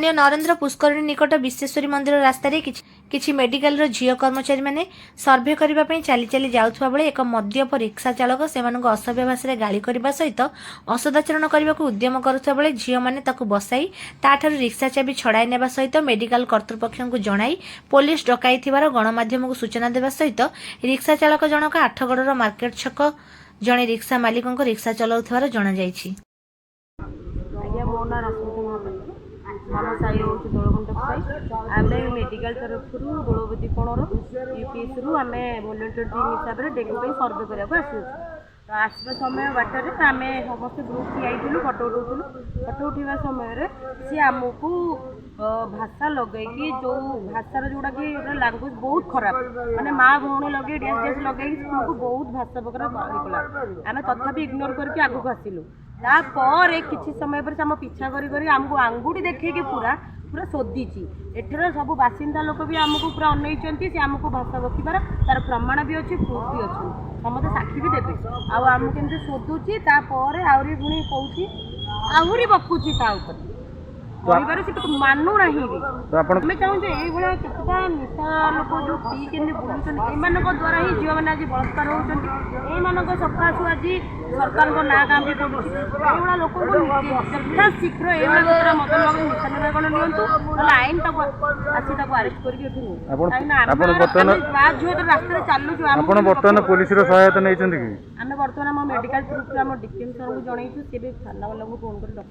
स्थानीय नरेंद्र पुष्करणी निकट विश्वेश्वरी मंदिर रास्तार किछि मेडिकल झील कर्मचारी मैंने सर्भे करने चली चली जाउथबा बेले एक मद्यप रिक्शा चालक सेमानंको असभ्य भाषा गाड़ी करने सहित असदाचरण करने को उद्यम करुवा बेले झील मैंने ताकू बसाई ताठारु रिक्शा चाबी छड़ाई नेबा सहित मेडिकल कर्तृपक्ष को जणाई पुलिस डकाई थिबार गणमाध्यम को सूचना देवा सहित रिक्शा चालक जनक आठगड़र मार्केट छक जड़े रिक्शा मालिक रिक्शा चलाउथिबार जणा जायछि। आज्ञा मो ना रश्मिता महापात्र आम साई हूँ दोलगंड साई आम मेडिकल तरफ दोलवती कोणर यूपीएस रु आम भलेंटियर टीम हिसाब से डेंगू सर्वे करने आसू तो आसवा समय बाटर आम समस्त ग्रुप ठियाई फटो उठाऊलु फटो उठा समय सी आमको भाषा लगे जो भाषार जोड़ा कि लांगुएज बहुत खराब माने माँ भौणी लगे डेस डेस लगे बहुत भाषा प्रकार निकला आम तथापि इग्नोर करके आगक आसिलु तापर किसी समय पर आम पिछा करी आमको आंगुठी देखे पूरा पूरा शोधीची एठर सब बासिंदा लोक भी आमको पूरा अनई सी आमको भाषा बकिबार तार प्रमाण भी अच्छे प्रूफ भी अच्छे समस्त साक्षी भी देवे आम केमती शोधुची तापर आहरी पुणी कौची आहरी बकुची ता परिवार से मानु ना आम चाहूँ ये केतटा निशा लोक जो पी के बुलून ये द्वारा ही झील मैंने आज बलात्कार होती सकाशु आज सरकार ना गाँ भी पड़ुଛି ये लोक यथा शीघ्र ये मद निशा निराकरण नियंतु आईन आसी आरेस्ट करके रास्ता चलुचु बर्तमान पुलिस सहायता नहीं आम बर्तमान मेडिकल थ्रू आम डिकेम सर को जनईचु सी भी थाना वाला फोन कर डक